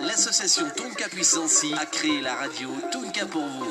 L'association Tonka Puissancy a créé la radio Tonka pour vous.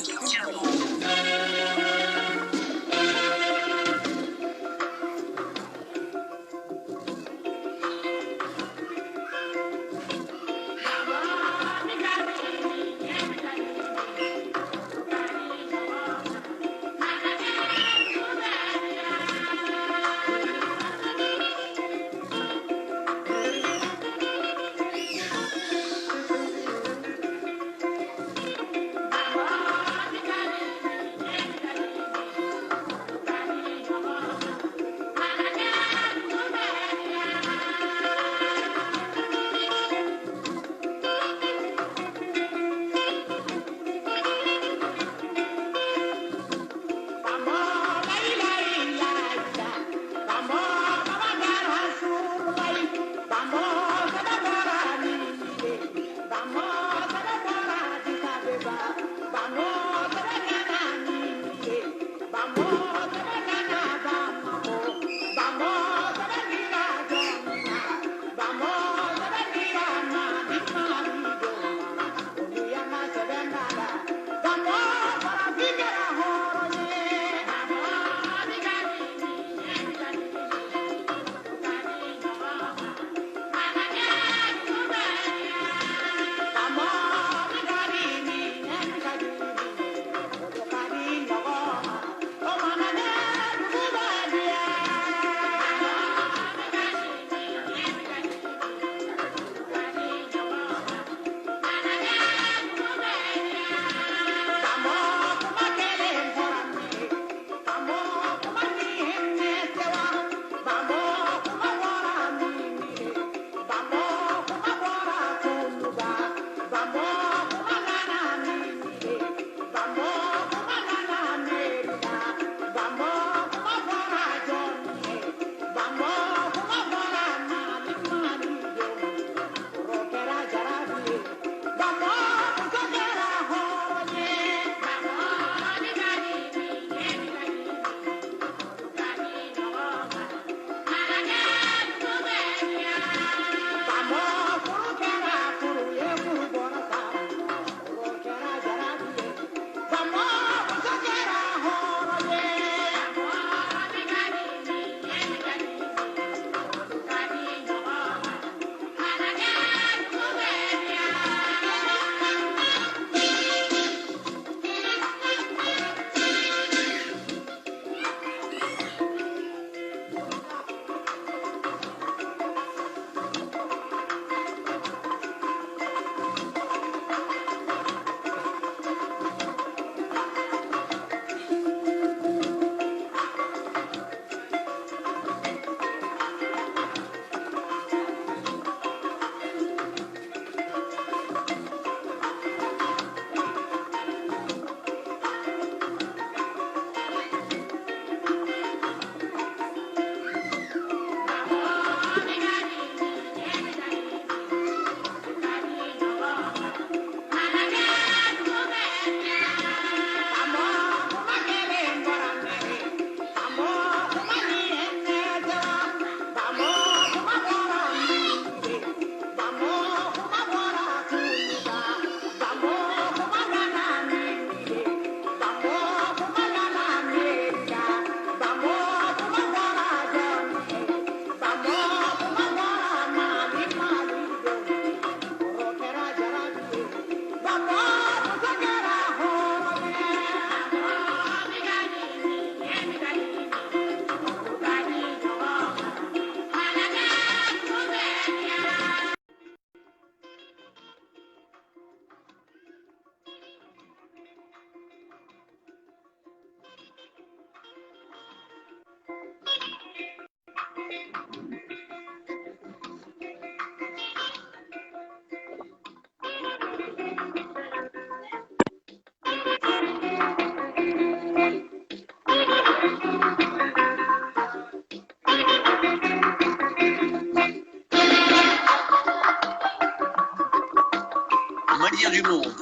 Maliens du monde,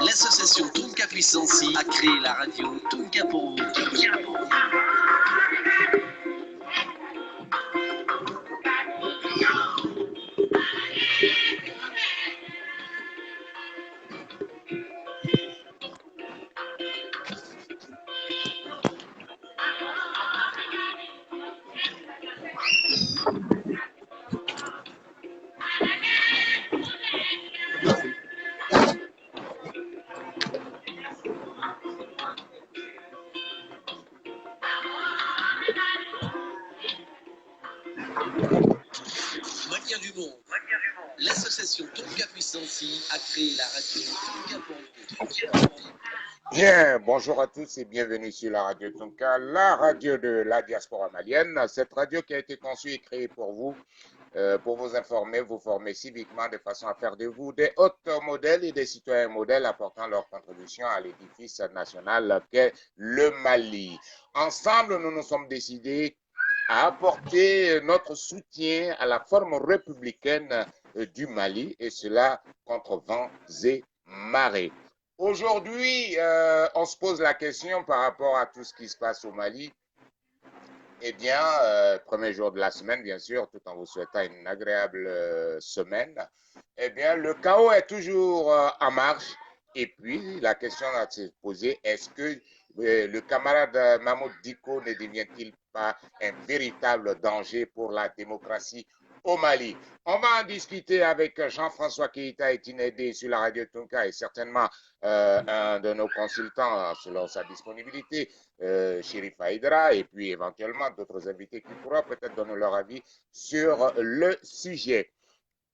l'association Tonka Puissancy a créé la radio Tonka pour vous. Sancy a créé la radio Tonka. Bien, bonjour à tous et bienvenue sur la radio Tonka, la radio de la diaspora malienne. Cette radio qui a été conçue et créée pour vous informer, vous former civiquement de façon à faire de vous des hôtes modèles et des citoyens modèles apportant leur contribution à l'édifice national qu'est le Mali. Ensemble, nous nous sommes décidés à apporter notre soutien à la forme républicaine du Mali et cela contre vents et marées. Aujourd'hui, on se pose la question par rapport à tout ce qui se passe au Mali. Eh bien, premier jour de la semaine, bien sûr, tout en vous souhaitant une agréable semaine. Eh bien, le chaos est toujours en marche. Et puis, la question à se poser, est-ce que le camarade Mahmoud Dicko ne devient-il pas un véritable danger pour la démocratie au Mali? On va en discuter avec Jean-François Keita et Tinedé sur la radio Tonka et certainement un de nos consultants selon sa disponibilité, Chérif Haïdra, et puis éventuellement d'autres invités qui pourront peut-être donner leur avis sur le sujet.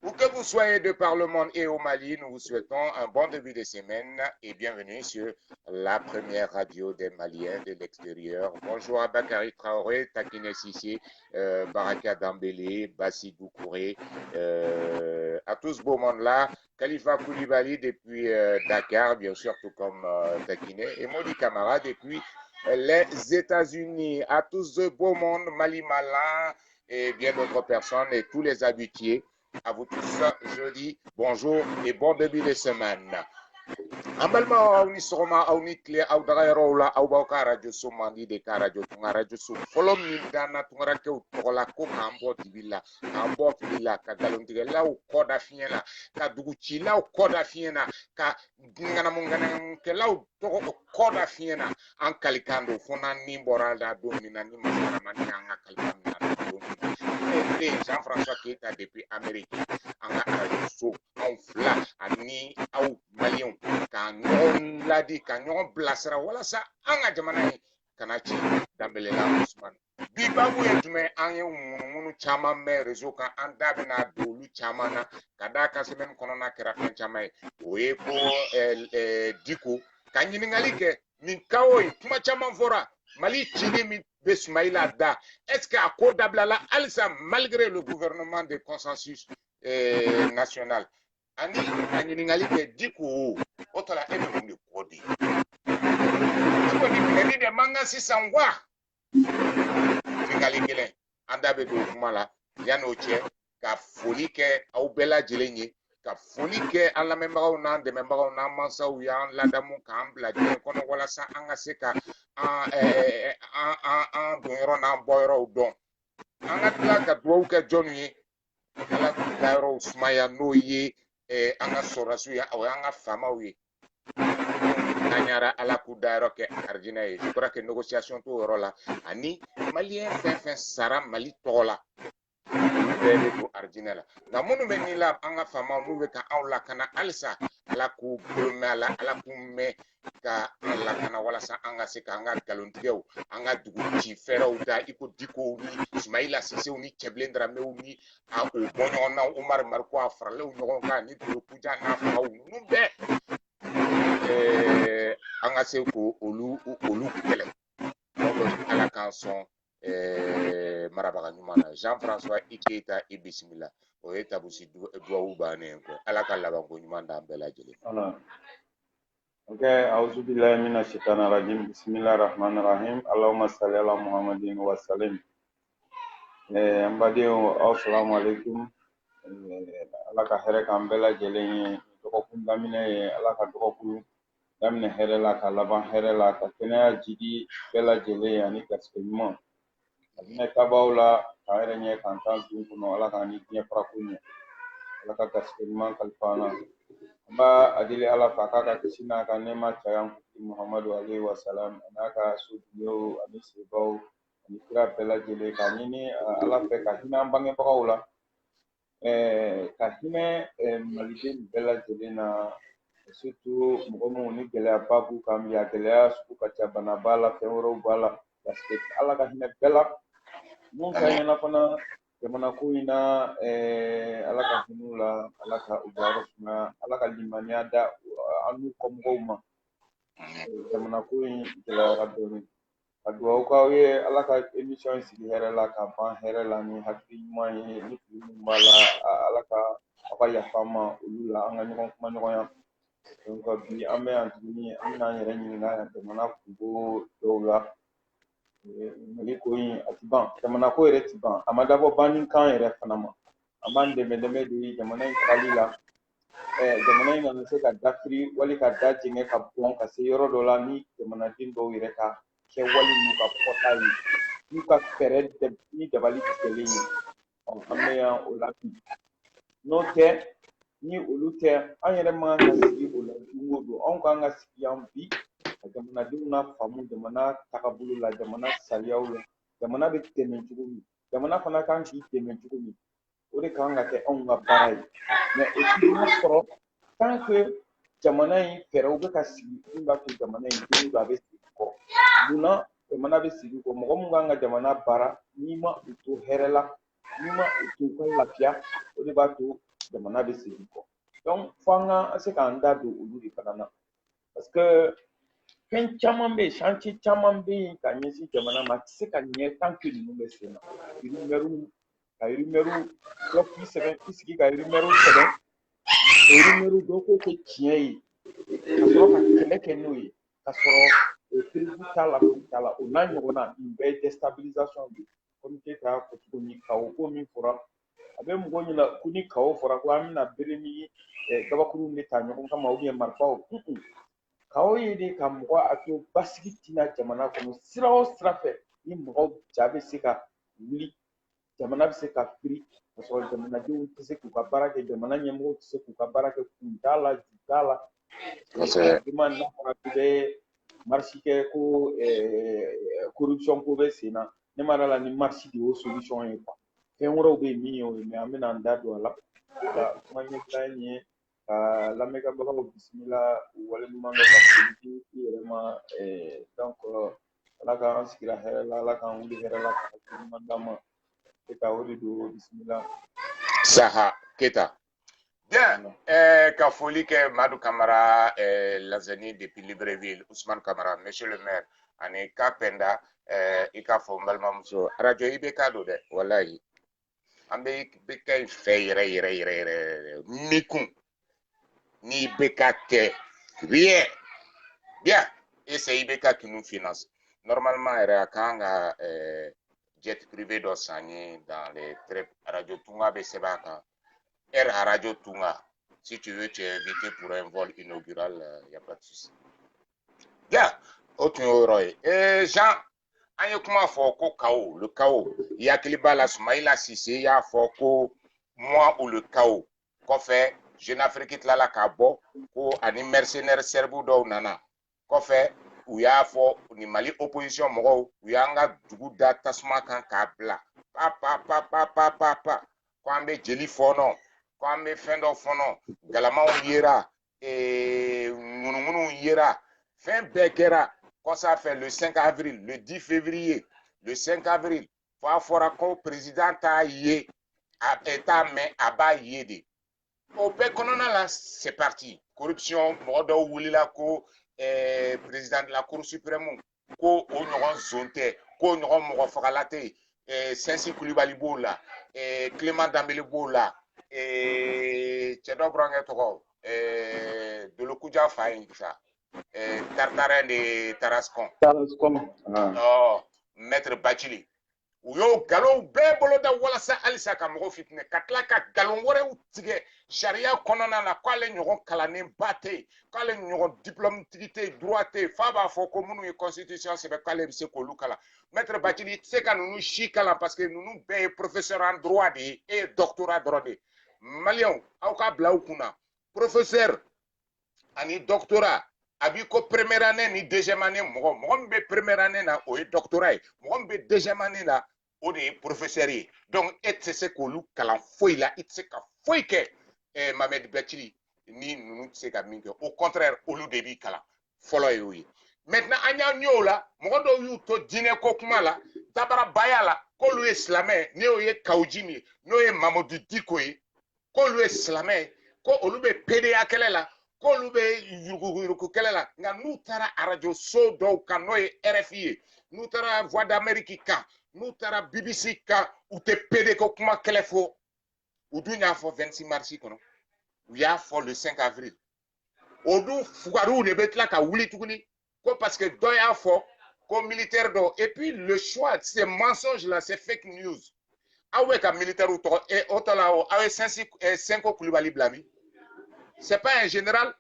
Où que vous soyez de par le monde et au Mali, nous vous souhaitons un bon début de semaine et bienvenue sur la première radio des Maliens de l'extérieur. Bonjour à Bakary Traoré, Takine Sissé, Baraka Dambélé, Bassi Goukouré, à tout ce beau monde-là, Khalifa Koulibaly depuis Dakar, bien sûr, tout comme Takine, et Modi Camara depuis les États-Unis. À tout ce beau monde, Mali Malin et bien d'autres personnes et tous les habitués. À vous tous, je dis bonjour et bon début de semaine. Ambalma awni soma awni kle aw daga rola aw ba ka radio somandi de ka radio tunga radio so folom ni dana tunga ke utola ko kambo dibilla kambo fila ka galondige law koda fiena ka duguchi law koda fiena ka ngana mungana ke law to koda fiena an kalikando fona ni boralda domina ni masara mani anga kalikando Jean-François Keita depuis Amérique an ka radio so an fila ani aw malion ka ɲɔgɔn ladi ka ɲɔgɔn bilasira walasa an ka jamana ye kana ci danbelela Usman. Bi babu ye jumɛn an ye munumunu caman mɛn réseau kan an da bɛna don olu caman na ka d'a kan semaine kɔnɔna kɛra fɛn caman ye o ye ko Diko ka ɲininkali kɛ nin kawo ye kuma caman fɔra Mali cili min bɛ Sumayila da est-ce que a ko dabilala halisa malgré le gouvernement de consensus national ani a ɲininkali kɛ Diko o tɔla e bɛ mun de kɔ de e kɔni minɛni de man kan sisan wa ɲininkali kelen an da bɛ don kuma la yan'o cɛ ka foli kɛ aw bɛɛ lajɛlen ye ka foli kɛ an lamɛnbagaw n'an dɛmɛbagaw n'an mansaw y'an ladamu k'an bila diɲɛ kɔnɔ walasa an ka se ka an donyɔrɔ n'an bɔyɔrɔw dɔn an ka tila ka dugawu kɛ jɔnw ye ala k'u dayɔrɔw sumaya n'o ye an ka sɔrɔdasiw ye o y'an ka faamaw ye n'an yara ala k'u dayɔrɔ kɛ arijinɛ ye je crois que négociation t'o yɔrɔ la ani maliyɛn fɛn fɛn sara Mali tɔgɔ la bɛɛ de don arijinɛ la nka minnu bɛ ni la an ka faamaw n'u bɛ ka anw lakana halisa ala k'u bolo mɛn a la ala k'u mɛn ka an lakana walasa an ka se k'an ka nkalontigɛw an ka dugu ci fɛɛrɛw da i ko Dikow ni Sumayila Sisew ni Cɛbilen Daramew ni a o bɔɲɔgɔn na Umaru Mariko a faralew ɲɔgɔn kan ni Dolo Kuja n'a fagaw ninnu bɛɛ an ka se k'olu kɛlɛ ala k'an sɔn marabaga ɲuman na Jean-François Keita i bisimila o ye tabusi duwawu bannen kɔ ala ka labanko ɲuman d'an bɛɛ lajɛlen. Ok, auzu billahi mina shaitani rajim, bismillahir rahmanir rahim, Allahumma salli ala Muhammadin wa sallim. N badenw assalamu alaikum, ala ka hɛrɛ k'an bɛɛ lajɛlen ye, dɔgɔkun daminɛ ye ala ka dɔgɔkun daminɛ hɛrɛ la ka laban hɛrɛ la ka kɛnɛya jidi bɛɛ lajɛlen ye ani garisigɛ ɲuman. Kabinɛ tabaw la ka yɛrɛ ɲɛ k'an tan dun kɔnɔ ala k'an ni diɲɛ farako ɲɛ, ala ka garisigɛ ɲuman kalifa an na. An b'a a deli ala fɛ a k'a ka kisi n'a ka nɛɛma caya an kuntigi Muhamadu alayhi wa salam a n'a ka sojuguw ani sebaw ani kira bɛɛ lajɛlen k'a ɲini ala fɛ ka hinɛ an bangebagaw la ka hinɛ maliden bɛɛ lajɛlen na surtout mɔgɔ minnu ni gɛlɛyaba b'u kan bi a gɛlɛya sugu ka ca bana b'a la fɛn wɛrɛw b'a la parce que ala ka hinɛ bɛɛ la mun ka ɲɛna fana jamana ko ina ala ka hin'u la ala ka u jayɔrɔ sumaya ala ka limaniya da an n'u kɔmɔgɔw ma jamana ko in gɛlɛyara dɔɔni a dugawu k'aw ye ala ka émission sigi hɛrɛ la ka ban hɛrɛ la ni hakili ɲuman ye ni fili min b'a la ala ka aw ka yafa an ma olu la an ka ɲɔgɔn kuma ɲɔgɔnya donc bi an bɛ yan tuguni an bɛna an yɛrɛ ɲininka jamana kungo dɔw la mali ko in a ti ban jamana ko yɛrɛ ti ban a ma dabɔ bannikan yɛrɛ fana ma an b'an dɛmɛ de jamana in tagali la jamana in kana se ka dafiri wali ka da jɛngɛ ka bɔn ka se yɔrɔ dɔ la ni jamanaden dɔw yɛrɛ ka kɛwale n'u ka fɔta ye n'u ka fɛɛrɛ ni dabali tigɛlen ye an bɛ yan o la bi n'o tɛ ni olu tɛ an yɛrɛ man kan ka sigi o la don o don anw kan ka sigi yan bi ka jamanadenw na faamu jamana tagabolo la jamana sariyaw la jamana bɛ tɛmɛ cogo min jamana fana kan k'i dɛmɛ cogo min o de kan ka kɛ anw ka baara ye mais o tɛ n'a sɔrɔ tant que jamana in fɛɛrɛw bɛ ka sigi min b'a to jamana in don o don a bɛ sigi kɔ munna jamana bɛ sigi kɔ mɔgɔ min kan ka jamana baara n'i ma u to hɛrɛ la n'i ma u to u ka lafiya o de b'a to jamana bɛ sigi kɔ donc fo an ka se k'an da don olu de fana na parce que fɛn caman bɛ yen chantier caman bɛ yen ka ɲɛsin jamana ma a tɛ se ka ɲɛ tant que ninnu bɛ sen na ka rumeur dɔ k'i sɛbɛn i sigi ka rumeur sɛbɛn o rumeur dɔ k'o kɛ tiɲɛ ye ka sɔrɔ ka kɛlɛ kɛ n'o ye ka sɔrɔ période t'a la foyi t'a la o n'a ɲɔgɔnna nin bɛɛ ye déstabilisation de comme Keyita ko tuguni kawo ko min fɔra a bɛ mɔgɔ ɲɛna ko ni kawo fɔra ko an bɛna bere ni gabakuruw de ta ɲɔgɔn kama ou bien marifaw kawo ye de ka mɔgɔ a to basigi tina jamana kɔnɔ sira o sira fɛ ni mɔgɔw ja bɛ se ka wuli jamana bɛ se ka firi ka sɔrɔ jamanadenw tɛ se k'u ka baara kɛ jamana ɲɛmɔgɔw tɛ se k'u ka baara kɛ kun t'a la ju t'a la dima n'a fɔra k'i bɛ marche kɛ ko corruption ko bɛ sen na ne ma d'a la ni marche de y'o solution ye quoi fɛn wɛrɛw bɛ yen min y'o ye mais an bɛna an da don a la ka kuma ɲɛbila ye nin ye ka lamɛnbagaw bisimila u waleɲuman dɔ ka foli di i yɛrɛ ma donc ala k'an sigira hɛrɛ la ala k'an wuli hɛrɛ la ka hakili ɲuman d'an ma Keyita o de don bisimila Saha Keyita bien ka foli kɛ Madu Kamara Lazani depuis Libreville Ousmane Kamara monsieur le maire ani Kapenda i k'a fɔ n balimamuso radio IBK don dɛ walahi an bɛ IBK in fɛ yɛrɛ ni kun ni IBK tɛ rien bien et c'est IBK qui nous finance normalement yɛrɛ a kan ka jet privé dɔ san ye dans les très radio Tunga bɛ sɛbɛn a kan Air Radio Tunga si tu veux tu es invité pour un vol inaugural y a pas de souci bien o tun y'o yɔrɔ ye Jean an ye kuma fɔ ko chaos le chaos i hakili b'a la Sumayila Sise y'a fɔ ko moi ou le chaos kɔfɛ Jeune Afrique tilala k'a bɔ ko ani mercenaire serbu dɔw nana kɔfɛ u y'a fɔ ni Mali opposition mɔgɔw u y'an ka dugu da tasuma kan k'a bila pa ko an bɛ jeli fɔnɔ ko an bɛ fɛn dɔ fɔnɔ galamaw yera ŋunuŋunuw yera fɛn bɛɛ kɛra kɔsa fɛ le 5 avril le 10 février le 5 avril fo a fɔra ko président t'a ye t'a mɛn a b'a ye de o bɛɛ kɔnɔna la c'est parti corruption mɔgɔ dɔw wulila ko président de la cour suprême ko o ɲɔgɔn zon tɛ ko ɲɔgɔn mɔgɔ fagala tɛ Sensi Kulibali b'o la Clément Dambélé b'o la cɛ dɔ burankɛ tɔgɔ Dolokuja fa ye sa Tartarin de Tarascon Maître Bachili u y'o nkalonw bɛɛ boloda walasa halisa ka mɔgɔw fitinɛ ka tila ka nkalon wɛrɛw tigɛ sariya kɔnɔna na k'ale ɲɔgɔn kalannenba tɛ yen k'ale ɲɔgɔn diplôme tigi tɛ yen droit tɛ yen f'a b'a fɔ ko minnu ye constitution sɛbɛn k'ale bɛ se k'olu kalan Maître Bachili i tɛ se ka ninnu si kalan parce que ninnu bɛɛ ye professeur en droit de ye e ye doctorat dɔrɔn de ye maliyɛnw aw k'a bila aw kunna professeur ani doctorat a b'i ko première année ni deuxième année mɔgɔ min bɛ première année na o ye doctorat ye mɔgɔ min bɛ deuxième année na o de ye professeur ye donc e tɛ se k'olu kalan foyi la i tɛ se ka foyi kɛ Mamɛdi Bachili ni ninnu tɛ se ka min kɛ au contraire olu de b'i kalan fɔlɔ ye o ye maintenant an y'an ɲɛ o la mɔgɔ dɔw y'u to diinɛ ko kuma la dabarabaya la ko lu ye silamɛ ne o ye Kawuji ni n'o ye Mamadu Diko ye ko lu ye silamɛ ko olu bɛ PDA kɛlɛ la ko olu bɛ yuruku kɛlɛ la nka n'u taara arajo so dɔw kan n'o ye RFI ye n'u taara Voix d'Amérique kan n'u taara BBC kan u tɛ PD ko kuma kɛlɛ fɔ u dun y'a fɔ 26 mars kɔnɔ u y'a fɔ le 5 avril o dun fugariw de bɛ tila ka wuli tuguni ko parce que dɔ y'a fɔ ko militaire dɔ et puis le choix de ces mensonges là c'est fake news aw bɛ ka militaire tɔgɔ et o tɔ la aw ye Senko Kulibali bila min c'est pas un général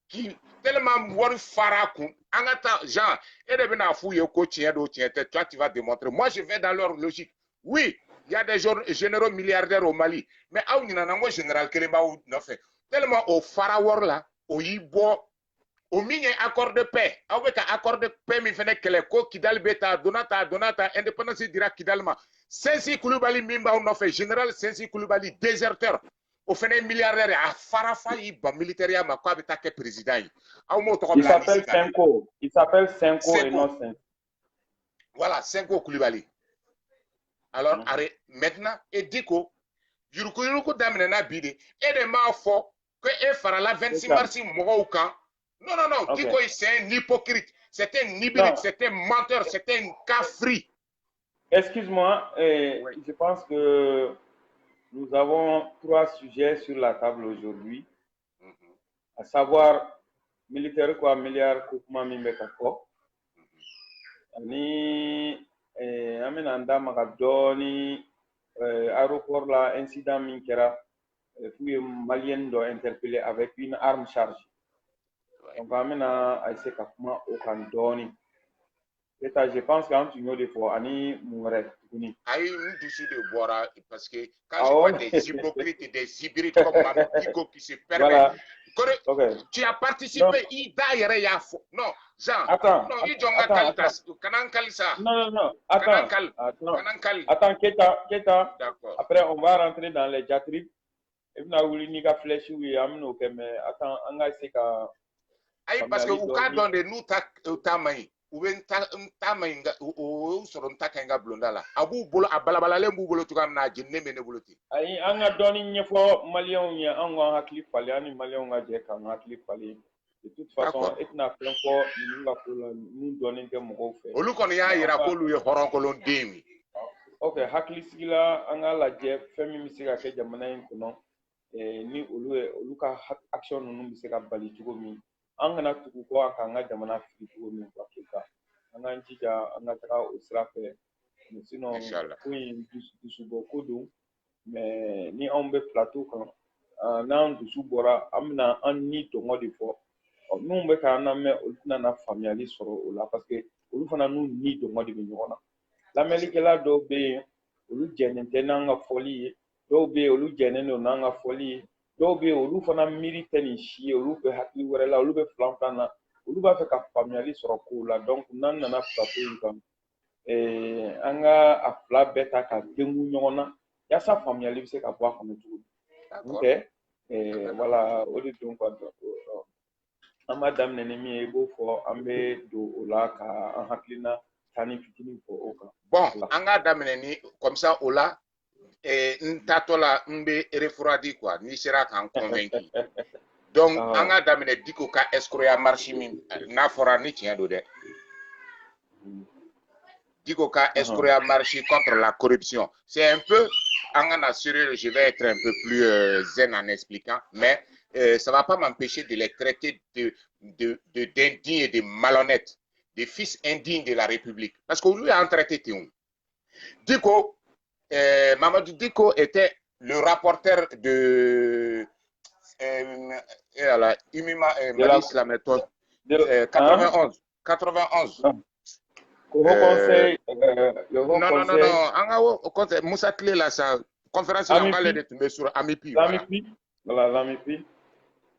qui tellement wari fara kun an ka taa Jean e de bɛna f'u ye ko tiɲɛ don tiɲɛ tɛ toi tu vas démontrer moi je vais dans leur logique oui il y a des généraux milliardaires au Mali mais aw ɲinana n ko général kelen b'aw nɔfɛ tellement o fara wari la o y'i bɔ o min ye accord de paix aw bɛ ka accord de paix min fɛnɛ kɛlɛ ko Kidali bɛ taa donna ta indépendance dira Kidali ma Sensi Kulibali min b'aw nɔfɛ général Sensi Kulibali déserteur o fɛnɛ ye milliardaire a fara fa y'i ban militaire ma k'a bɛ taa kɛ président ye aw m'o tɔgɔ bila il s'appelle Senko et non Senko. Voilà Senko Kulibali alors maintenant et Diko yuruku daminɛna bi de e de m'a fɔ ko e farala 26 mars mɔgɔw kan non Diko c'est un hypocrite c'est un hybride c'est un menteur c'est un cafri. Excuse-moi, je pense que nous avons 3 sujets sur la table aujourd'hui, à savoir militaire quoi milliard kuma min bɛ ka fɔ ani an bɛna an da maga dɔɔni aéroport la incident min kɛra f'u ye maliyɛn dɔ interpellé avec une arme chargée donc an bɛna essayer ka kuma o kan dɔɔni. Je pense qu'en tu de fois, ani Mourette. Aïe, nous dusu de boire parce que quand je vois des hypocrites et des hybrides comme Mamdiko qui se permettent. Voilà. Tu as participé, non, Jean. Attends. Non, Attends, Keta. D'accord. Après, on va rentrer dans les diatribes. Et puis, on va flèche, oui, mais attends, on va essayer qu'à. Aïe, parce que vous avez donné nous ta main. U bɛ ta ma in o sɔrɔ n ta ka ɲi ka bulonda la a b'u bolo a balabalalen b'u bolo cogoya min na a jeninen bɛ ne bolo ten. Ayi an ka dɔɔni ɲɛfɔ maliyɛnw ye an k'an hakili falen an ni maliyɛnw ka jɛ k'an hakili falen de toute façon e tɛna fɛn fɔ ninnu ka ko la ninnu dɔɔnin tɛ mɔgɔw fɛ. Olu kɔni y'a yira k'olu ye hɔrɔnkolon den ye. Ok hakili sigi la an k'a lajɛ fɛn min bɛ se ka kɛ jamana in kɔnɔ ni olu ka action ninnu bɛ se ka bali cogo min. An kana tugu kɔ a kan an ka jamana fili cogo min ka kɛ an k'an jija an ka taga o sira fɛ sinon ko in dusubɔ ko don mais ni anw bɛ plateau kan n'an dusu bɔra an bɛna an ni dɔngɔ de fɔ minnu bɛ k'an lamɛn olu tɛna na faamuyali sɔrɔ o la parce que olu fana n'u ni dɔngɔ de bɛ ɲɔgɔn na lamɛnnikɛla dɔw bɛ yen olu jɛnnen tɛ n'an ka fɔli ye dɔw bɛ yen olu jɛnnen don n'an ka fɔli ye dɔw bɛ yen olu fana miiri tɛ nin si ye olu bɛ hakili wɛrɛ la olu bɛ filan na olu b'a fɛ ka faamuyali sɔrɔ kow la donc n'an nana plateau in kan an ka a fila bɛɛ ta ka dengu ɲɔgɔn na yaasa faamuyali bɛ se ka bɔ a kɔnɔ cogo min n'o tɛ voilà o de don quoi an b'a daminɛ ni min ye i b'o fɔ an bɛ don o la ka an hakilina taa ni fitinin fɔ o kan. Bon an k'a daminɛ ni comme ça o la. N tatɔ la n bɛ refroidi quoi n'i sera k'an convaincre donc an ka daminɛ Diko ka escroya marche min n'a fɔra ni tiɲɛ don dɛ Diko ka escroya marche contre la corruption c'est un peu an kana sérieux je vais être un peu plus zen en expliquant mais ça va pas m'empêcher de les traiter d'indignes et de malhonnêtes des fils indignes de la République parce que lui a traité Théon Diko Mamadou Diko était le rapporteur de Imima Mali Islam 91. Le Haut Conseil. Non, Moussa Clé là, sa conférence on va le tomber sur Amipi. L'Amipi.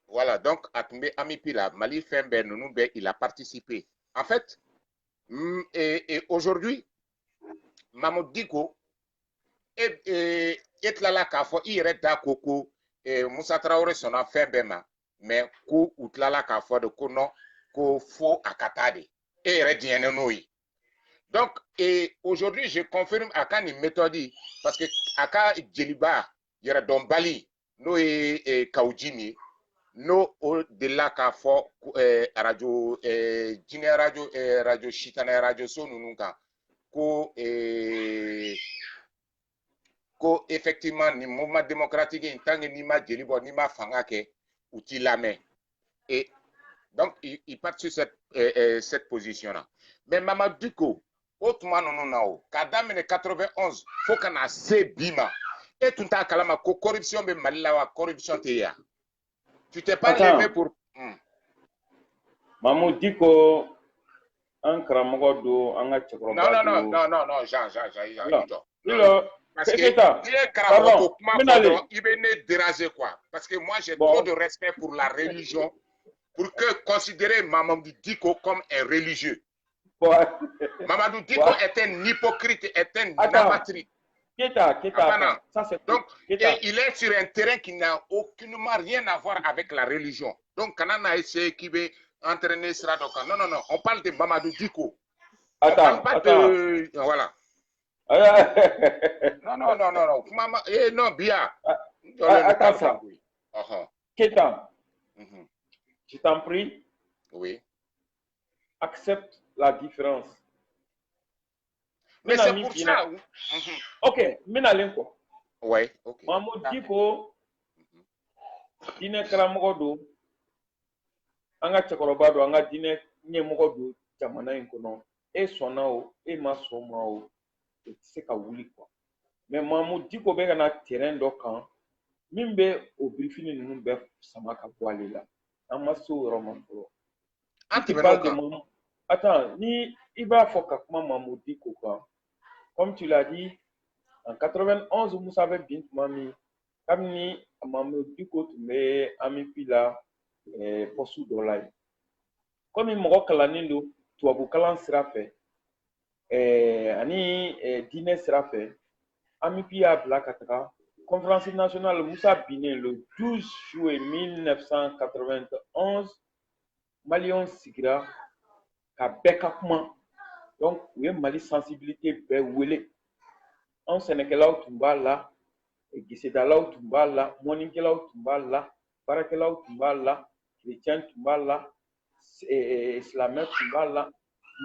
Voilà, donc à tomber Amipi là, Mali Fembe Nounoube, il a participé. En fait, et aujourd'hui, Mamadou Diko et là la k'a fɔ i yɛrɛ da ko Musa Traoré sɔnna fɛn bɛɛ ma mais ko u tilala k'a fɔ de ko non ko fo a ka taa de e yɛrɛ diɲɛnen n'o ye Donc, et aujourd'hui, je confirme à Kani méthode, parce que Aka Djeliba, il y a dans Bali, nous et Kaujimi, nous de là qu'a fait radio, Guinée radio, radio Chitana radio so nous ko ko effectivement ni mouvement démocratique en tant que ni ma Djeliba ni ma Fangake ou Tilame. Et donc, il part sur cette position-là. Mais Mamadou Diko, autrement non non kadam ne 91 faut qu'on a se bima et tout à kalama ko corruption be malila corruption te ya tu t'es pas levé pour Mamadou Diko un karamogo do un chekro non Jean parce que il est karamogo il venait déranger quoi parce que moi j'ai trop de respect pour la religion pour que considérer Mamadou Diko comme un religieux. Mamadou Diko est un hypocrite, est un amatrice. Donc, il est sur un terrain qui n'a aucunement rien à voir avec la religion. Donc, quand on a essayé qu'il veut entraîner cela, non, on parle de Mamadou Diko. On parle pas de... Voilà. Non. Non, Bia. Attends ça. Kéta, je t'en prie. Oui. Accepte la différence. Mais c'est pour ça. Ok, Minalenko. Oui, ok. Mamadou Diko, dine karamogo anga chekoroba do anga dine nyemogo do jamana inkono e sona o e masoma o e se ka wuli quoi. Mais Mamadou Diko be na terrain do kan mimbe o briefing nunu be sama ka boale la. Amaso romantolo. Attends, ni il va faut que Mamadou Diko quoi. Comme tu l'as dit, en 91, Moussa avait bien mami. Comme ni Mamadou Diko mais ami pila posu dolai. Comme il m'a kalanindo, tu as beaucoup kalan sera fait. Ani dîner sera fait. Ami pila black ataka. Conférence nationale Moussa Biné le 12 juillet 1991. Malion Sigra. Kabekakman. Donc, il y a une sensibilité béouélée. En Sénégal, tu vas là, et Gisedala, tu vas là, Moninkela, tu vas là, Barakela, tu vas là, Chrétien, tu vas là, Islamien, tu vas là,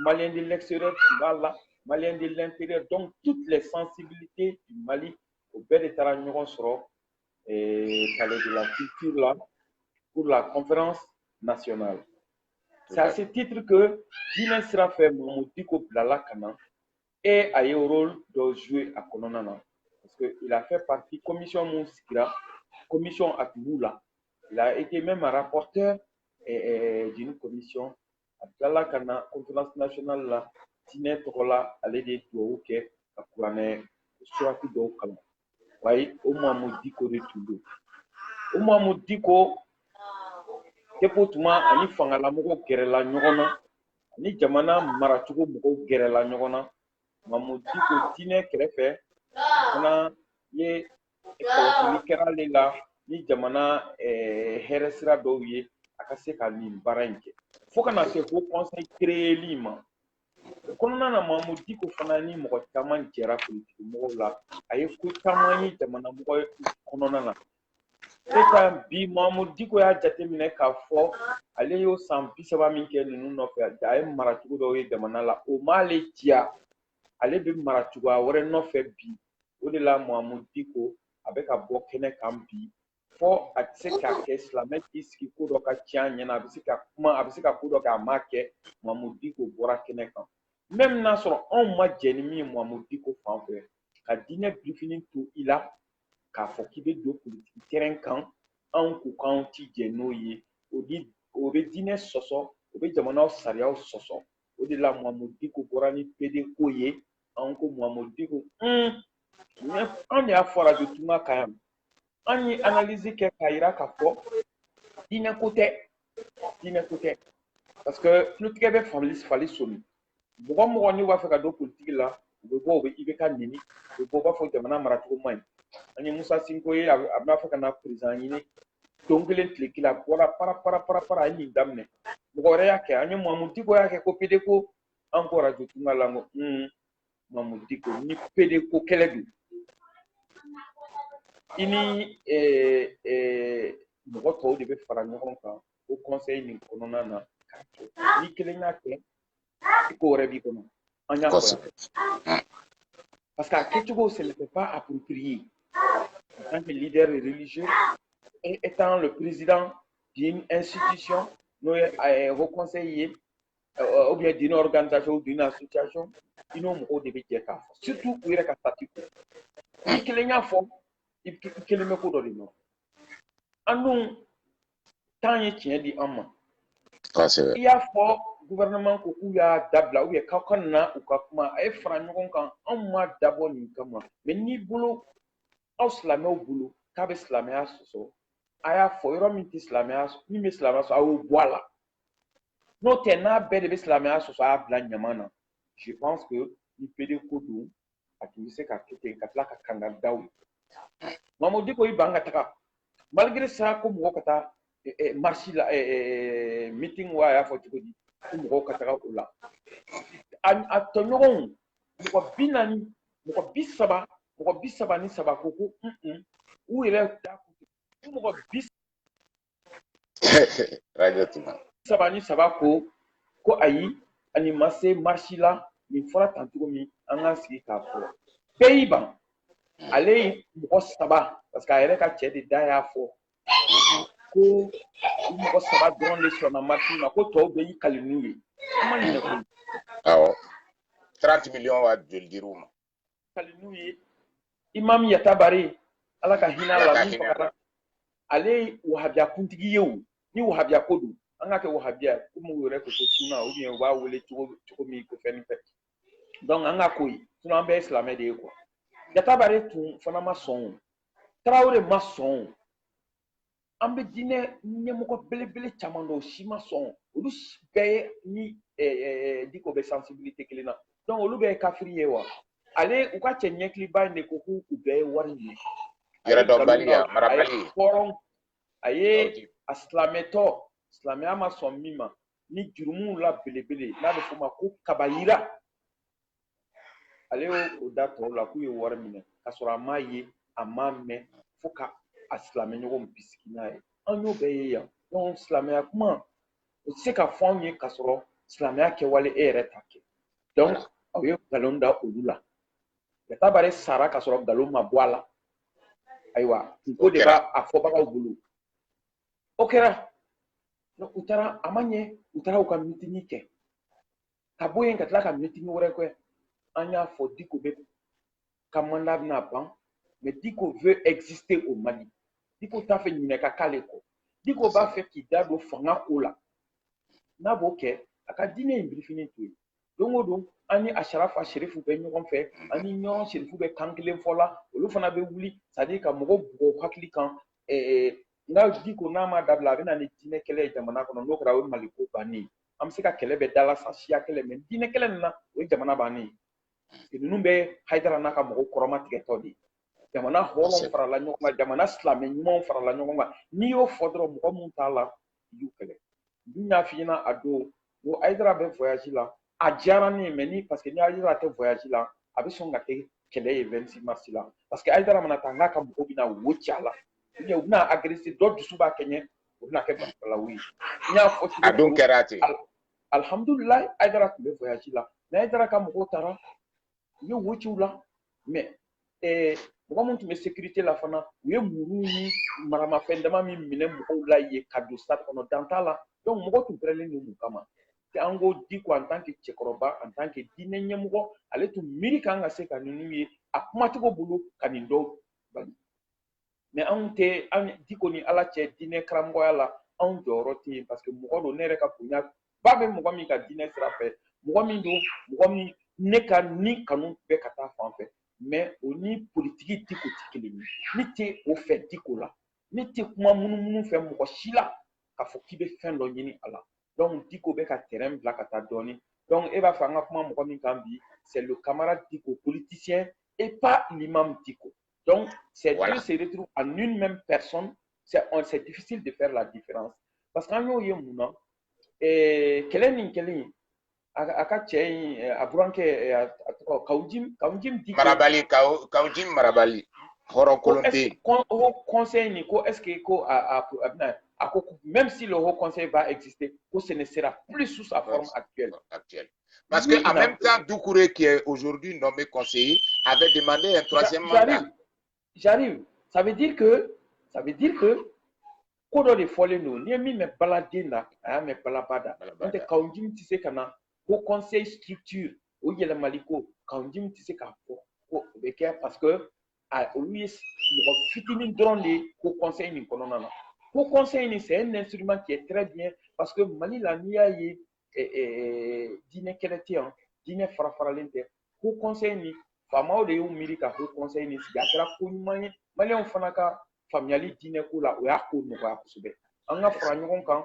Malien de l'extérieur, tu vas là, Malien de l'intérieur. Donc, toutes les sensibilités du Mali, au bel de Taragnon seront parler de la culture là, pour la conférence nationale. C'est à ce titre que Dine sera fait Mamadou Diko Blala Kana et a eu un rôle de jouer à Kononana. Parce qu'il a fait partie de la commission Mounsikira, commission Akmoula. Il a été même un rapporteur d'une commission à Blala Kana, conférence nationale là, Dine Tokola, allait de Touaouke, à Kouane, Suratu Doukala. Voyez, au Mamadou Diko de Toulou. Au Mamadou Diko, Kepotuma ani fangala mogo gerela ɲɔgɔnna ani jamana maracogo mogo gerela ɲɔgɔnna Mamadou Diko diinɛ kɛrɛfɛ fana ye kɔlɔsili kɛra ale la ni jamana hɛrɛ sira dɔw ye a ka se ka nin baara in kɛ fo kana se fo conseil créeli ma o kɔnɔna na Mamadou Diko fana ni mɔgɔ caman jɛra politiki mɔgɔw la a ye ko caman ye jamana mɔgɔ ye kɔnɔna na Eta bi Mamadou Diko y'a jateminɛ k'a fɔ ale y'o san 30 min kɛ ninnu nɔfɛ a ye maracogo dɔw ye jamana la o m'ale diya ale bɛ maracogoya wɛrɛ nɔfɛ bi o de la Mamadou Diko a bɛ ka bɔ kɛnɛ kan bi fɔ a tɛ se k'a kɛ silamɛ k'i sigi ko dɔ ka tiɲɛ a ɲɛna a bɛ se ka kuma a bɛ se ka ko dɔ kɛ a m'a kɛ Mamadou Diko bɔra kɛnɛ kan même n'a sɔrɔ anw ma jɛ ni min ye Mamadou Diko fan fɛ ka diinɛ briefing to i la k'a fɔ k'i bɛ don politiki terrain kan anw ko k'anw ti jɛ n'o ye o bɛ diinɛ sɔsɔ o bɛ jamanaw sariyaw sɔsɔ o de la Mamadou Diko bɔra ni PD ko ye anw ko Mamadou Diko anw de y'a fɔ radio tunga kan yan an ye analyse kɛ k'a yira k'a fɔ diinɛ ko tɛ parce que tulotigɛ bɛ fali soni mɔgɔ mɔgɔ n'i b'a fɛ ka don politiki la u bɛ bɔ i bɛ ka neni u bɛ bɔ u b'a fɔ jamana maracogo man ɲi an ye Musa Sinko ye a b'a fɛ ka na président ɲini don kelen tile kelen a bɔra para a ye nin daminɛ mɔgɔ wɛrɛ y'a kɛ an ye Mamadou Diko y'a kɛ ko PD ko encore radio tunga lango mamu Diko ni pede ko kele du ini mɔgɔ tɔw de bɛ fara ɲɔgɔn kan o conseil nin kɔnɔna na ni kelen y'a kɛ ko wɛrɛ b'i kɔnɔ an y'a fɔ yan parce que a kɛcogo ce n'était pas approprié en tant que leader religieux et étant le président d'une institution n'o ye haut conseil ye ou bien d'une organisation ou d'une association i n'o mɔgɔw de bɛ jɛ k'a fɔ surtout u yɛrɛ ka statut kɔ ni kelen y'a fɔ i kelen bɛ ko dɔ de nɔ an dun temps ye tiɲɛ di an ma i y'a fɔ gouvernement ko k'u y'a dabila ou bien k'aw ka na u ka kuma a ye fara ɲɔgɔn kan anw ma dabɔ nin kama mais n'i bolo aw silamɛw bolo k'a bɛ silamɛya sɔsɔ a y'a fɔ yɔrɔ min tɛ silamɛya min bɛ silamɛya sɔsɔ a y'o bɔ a la n'o tɛ n'a bɛɛ de bɛ silamɛya sɔsɔ a y'a bila ɲama na je pense que ni PD ko don a tun bɛ se ka kɛ ten ka tila ka kanga daw Mamadou Diko i ban ka taga malgré ça ko mɔgɔ ka taa marche la meeting wa y'a fɔ cogo di ko mɔgɔw ka taga o la a tɔɲɔgɔnw mɔgɔ 40 mɔgɔ 30 mɔgɔ 33 ko ko u yɛrɛ da ko mɔgɔ 33 ko ayi ani ma se marche la nin fɔra tan cogo min an k'an sigi k'a fɔ bɛɛ y'i ban ale ye mɔgɔ 3 parce que a yɛrɛ ka cɛ de da y'a fɔ ko mɔgɔ 3 dɔrɔn de sɔnna marche ma ko tɔw bɛɛ y'i kali n'u ye kuma ɲinɛ koyi awɔ 30 millions wa joli dir'u ma kali n'u ye Imam Yatabare ala ka hinɛ a la min fagara ale ye wahabiya kuntigi ye o ni wahabiya ko don an ka kɛ wahabiya komi u yɛrɛ ko sunna ou bien u b'a wele cogo min ko fɛn ni fɛn donc an ka ko ye sinon an bɛɛ ye silamɛ de ye quoi Yatabare tun fana ma sɔn o Tarawele ma sɔn o an bɛ diinɛ ɲɛmɔgɔ belebele caman dɔn o si ma sɔn olu bɛɛ ye ni Diko bɛ sensibilité kelen na donc olu bɛɛ ye kafiri ye wa ale u ka cɛ ɲɛkiliba in de ko k'u bɛɛ ye wari minɛ yɛrɛdɔnbaliya marabali a ye a silamɛtɔ silamɛya ma sɔn min ma ni jurumuw la belebele n'a bɛ f'o ma ko kabayira ale y'o da tɔw la k'u ye wari minɛ k'a sɔrɔ a m'a ye a m'a mɛn fo ka a silamɛɲɔgɔn bisigi n'a ye an y'o bɛɛ ye yan donc silamɛya kuma o tɛ se ka fɔ anw ye k'a sɔrɔ silamɛya kɛwale e yɛrɛ t'a kɛ donc aw ye nkalon da olu la Yatabare sara k'a sɔrɔ nkalon ma bɔ a la ayiwa kunko de b'a fɔbagaw bolo o kɛra u taara a ma ɲɛ u taara u ka meeting kɛ ka bɔ yen ka tila ka meeting wɛrɛ kɛ an y'a fɔ Diko bɛ ka mandat bɛna ban mais Diko veut exister au Mali Diko t'a fɛ ɲinɛ ka k'ale kɔ Diko b'a fɛ k'i da don fanga ko la n'a b'o kɛ a ka diinɛ in birifinin to yen don o don an ni Asharafa Sherifu bɛ ɲɔgɔn fɛ an ni ɲɔgɔn Sherifu bɛ kan kelen fɔ la olu fana bɛ wuli c'est à dire ka mɔgɔw bugɔ hakili kan n'a Diko n'a ma dabila a bɛ na ni diinɛ kɛlɛ ye jamana kɔnɔ n'o kɛra o ye Mali ko bannen ye an bɛ se ka kɛlɛ bɛ dala sa siya kɛlɛ mais diinɛ kɛlɛ nin na o ye jamana bannen ye ninnu bɛ Hayidara n'a ka mɔgɔw kɔrɔma tigɛtɔ de ye jamana hɔrɔnw farala ɲɔgɔn kan jamana silamɛ ɲumanw farala ɲɔgɔn kan n'i y'o fɔ dɔrɔn mɔgɔ mun t'a la i y'u kɛlɛ n y'a f'i ɲɛna a don ko Hayidara bɛ voyage la a diyara ne ye mais ni parce que ni Hayidara tɛ voyage la a bɛ sɔn ka kɛ kɛlɛ ye 26 mars la parce que Hayidara mana taa n k'a ka mɔgɔw bɛna wo ci a la ou bien u bɛna agresser dɔ dusu b'a kɛɲɛ o bɛna kɛ banbalawu ye n y'a fɔ a dun kɛra ten alhamdulilayi Hayidara tun bɛ voyage la mais Hayidara ka mɔgɔw taara u ye wo ci u la mais mɔgɔ min tun bɛ sécurité la fana u ye muru ni maramafɛn dama min minɛ mɔgɔw la yen ka don stade kɔnɔ dan t'a la donc mɔgɔ tun pɛrɛnlen don mun kama an ko Diko en tant que cɛkɔrɔba en tant que diinɛ ɲɛmɔgɔ ale tun miiri kan ka se ka ninnu ye a kumacogo bolo ka nin dɔw bali mais anw tɛ Diko ni ala cɛ diinɛ karamɔgɔya la anw jɔyɔrɔ tɛ yen parce que mɔgɔ don ne yɛrɛ ka bonya ba bɛ mɔgɔ min ka diinɛ sira fɛ mɔgɔ min don mɔgɔ min ne ka ni kanu bɛ ka taa fan fɛ mais o ni politiki Diko tɛ kelen ye ne tɛ o fɛ Diko la ne tɛ kuma munumunu fɛ mɔgɔ si la k'a fɔ k'i bɛ fɛn dɔ ɲini a la donc Diko bɛ ka terrain bila ka taa dɔɔnin donc e b'a fɛ an ka kuma mɔgɔ min kan bi c'est le camarade Diko politicien et pas l'imam Diko donc ces deux se retrouvent en une même personne c'est difficile de faire la différence parce que an y'o ye mun na kɛlɛ nin kɛlen aka cɛ a burankɛ Kawunjim dit Marabali, Kawunjim Marabali. Haut conseil est-ce que même si le haut conseil va exister, ce ne sera plus sous sa forme actuelle. Parce qu'en même temps, Doucouré, qui est aujourd'hui nommé conseiller, avait demandé un troisième mandat. J'arrive. Ça veut dire que kodo de folle no ni mi me balade na me balabada on te Kawunjim ti se kana au conseil structure o yele maliko Kawunjim ti se ka ko be parce que lui fitinin dron de au conseil ni konona na au conseil ni c'est un instrument qui est très bien parce que Mali la niya ye dîner chrétien dîner farafaralente au conseil ni famaw de umilika au conseil ni sigatra ko nyumanye Mali on fanaka famiyali diinɛ ko la o y'a ko nɔgɔya kosɛbɛ an ka fara ɲɔgɔn kan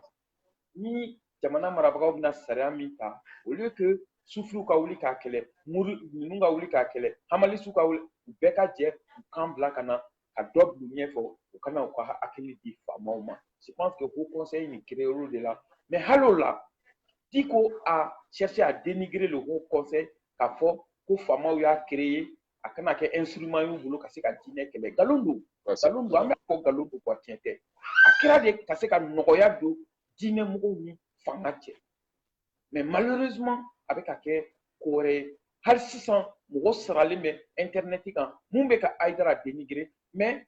ni jamana marabagaw bɛna sariya min ta au lieu que sufiw ka wuli k'a kɛlɛ ninnu ka wuli k'a kɛlɛ hamalisiw ka wuli u bɛɛ ka jɛ u kan bila ka na ka dɔ bila ɲɛfɛ u kana u ka hakili di faamaw ma je pense que haut conseil nin créé o de la mais hali o la Diko a cherché à dénigrer le haut conseil k'a fɔ ko faamaw y'a créé a kana kɛ instrument y'u bolo ka se ka diinɛ kɛlɛ nkalon don nkalon don an bɛ fɔ nkalon don quoi tiɲɛ tɛ a kɛra de ka se ka nɔgɔya don diinɛ mɔgɔw ni fanga cɛ mais malheureusement a bɛ ka kɛ ko wɛrɛ ye hali sisan mɔgɔ saralen bɛ internet kan mun bɛ ka Haidara dénigrer mais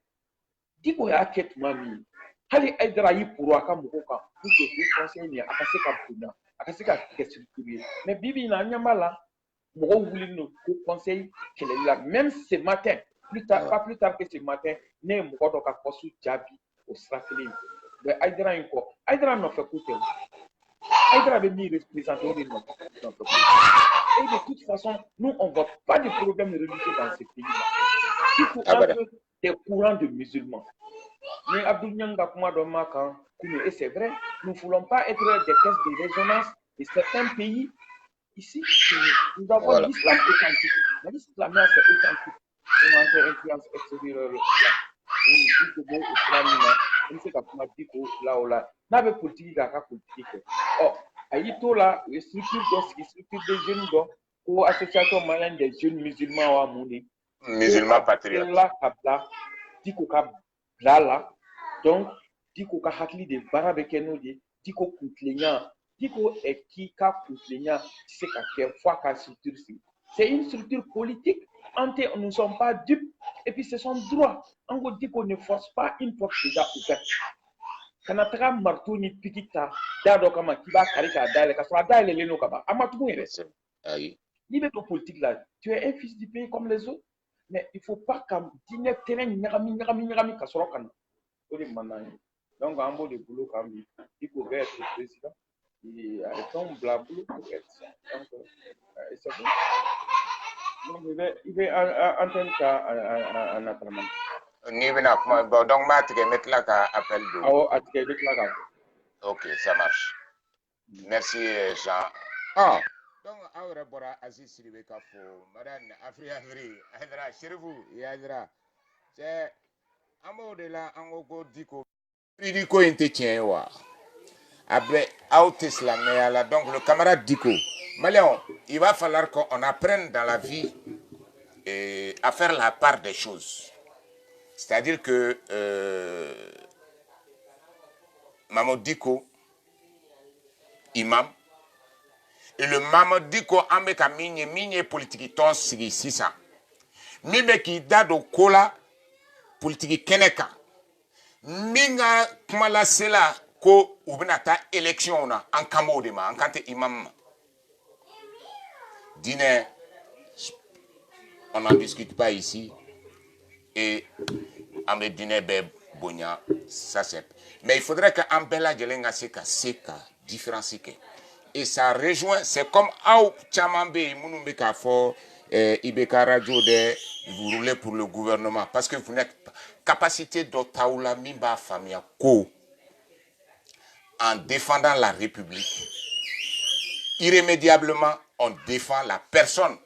Diko y'a kɛ tuma min hali Haidara y'i poro a ka mɔgɔw kan pour que haut conseil nin a ka se ka bonya a ka se ka kɛ structure ye mais bi bi in na an ɲɛ b'a la mɔgɔw wulilen don haut conseil kɛlɛli la même ce matin pas plus tard que ce matin ne ye mɔgɔ dɔ ka poste jaabi o sira kelen in fɛ mais Haidara in kɔ Haidara nɔfɛ ko tɛ Haidara bɛ min représenter o de nɔfɛ ko et de toute façon nous on voit pas de problème religieux dans ce pays là surtout entre des courants de musulmans ni Abdou Niang ka kuma dɔ ma kan et c'est vrai nous ne voulons pas être des caisses de résonance de certains pays ici nous avons l'islam authentique l'islam c'est authentique on a fait influence extérieure on dit que islam on sait ka kuma di ko là ou là n'a bɛ politique k'a ka politique kɛ a y'i to la u ye structure dɔ sigi structure des jeunes dɔ ko association malienne des jeunes musulmans wa mun de musulmans patriotes la ka bila Diko ka bila la donc Diko ka hakili de baara bɛ kɛ n'o de Diko kuntilenya Diko est qui ka kuntilenya ti se ka kɛ fo a ka structure sigi c'est une structure politique nous ne sommes pas dupes et puis c'est son droit en gros Diko ne force pas une porte déjà ouverte kana taga marteau ni pique ta da dɔ kama k'i b'a kari k'a dayɛlɛ ka sɔrɔ a dayɛlɛlen don ka ban a ma tugun yɛrɛ n'i bɛ don politique la tu es un fils du pays comme les autres mais il faut pas ka diinɛ terrain ɲagami ka sɔrɔ ka na o de man d'an ye donc an b'o de bolo kan bi Diko bɛ être président et a ye fɛnw bila a bolo pour être ça donc c'est bon donc i bɛ antenne ta a natalamani ni bɛna kuma bon donc m'a tigɛ n bɛ tila ka appel don awɔ a tigɛ i bɛ tila k'a fɔ ok ça marche merci Jean donc aw yɛrɛ bɔra Aziz Sidibe ka fɔ madame Afri Haidara Chérifou Haidara cɛ an b'o de la an ko Diko ko in tɛ tiɲɛ ye wa après aw tɛ silamɛya la donc le camarade Diko Malien il va falloir qu'on apprenne dans la vie à faire la part des choses. C'est-à-dire que Mamadou Diko, imam, et le Mamadou Diko ambe ka minye politique ton sigi sisa. Mibe ki dado kola politique keneka. Minga kumala sela ko ubinata élection na en kamo de ma en kante imam. Dîner, on n'en discute pas ici. Et en me dîner bonya, ça c'est. Mais il faudrait que Ambella Djelenga seka différencier. Et ça rejoint, c'est comme Aou Tchamambe, Mounoumbe Kafo, Ibeka Radio de vous roulez pour le gouvernement. Parce que vous n'êtes pas capacité d'Otaoula Mimba Famia Ko en défendant la République. Irrémédiablement, on défend la personne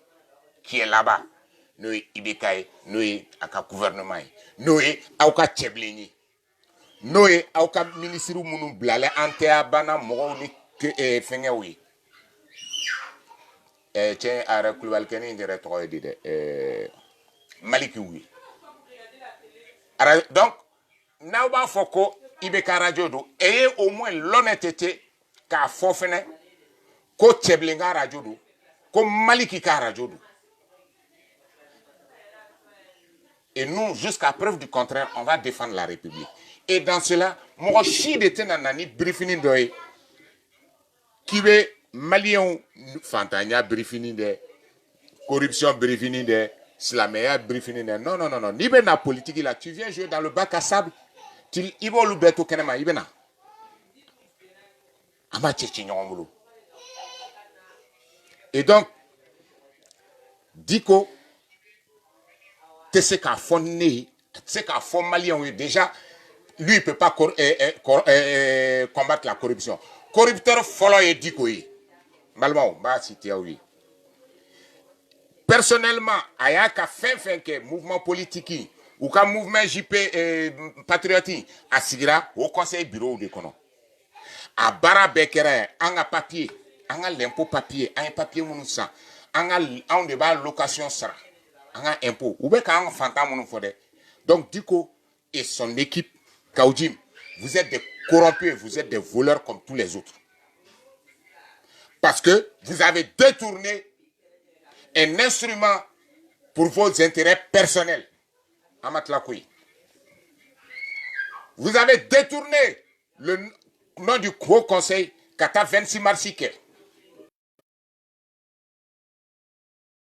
qui est là-bas. Nous, Ibekaï, nous, aka gouvernement, nous, auka Tcheblini, nous, auka ministre Mounou Blale, Antea Bana, Moroni, Fengaoui. tiens ara kulubal keni ndire to dide maliki wi ara donc na ba foko ibe ka radio do ayez au moins l'honnêteté ka fofene ko tcheblinga radio do ko maliki ka radio do. Et nous, jusqu'à preuve du contraire, on va défendre la République. Et dans cela, moi, si j'étais dans un briefing de qui veut Malien, Fantania briefing de corruption briefing de Slaméa briefing de non non non non. Ni ben la politique là, tu viens jouer dans le bac à sable, tu ibo lu beto kenema ibena. Ama tchétchignongolo. Et donc, Diko c'est qu'à fond c'est qu'à fond malien, déjà, lui, il ne peut pas combattre la corruption. Corrupteur, follow et dit quoi. Personnellement, il y a qu'à faire que mouvement politique ou qu'un mouvement JP patriotique à Sigra au conseil bureau de Kono. À Bara Bekere, on a papier, on a l'impôt papier, on a papier mounoussa, on a débat location sera. Un impôt ou bien quand on fantôme nous faudrait donc Diko et son équipe Kaoudjim, vous êtes des corrompus, vous êtes des voleurs comme tous les autres parce que vous avez détourné un instrument pour vos intérêts personnels. Amatlakoui, vous avez détourné le nom du Haut Conseil Kata 26 Marsike.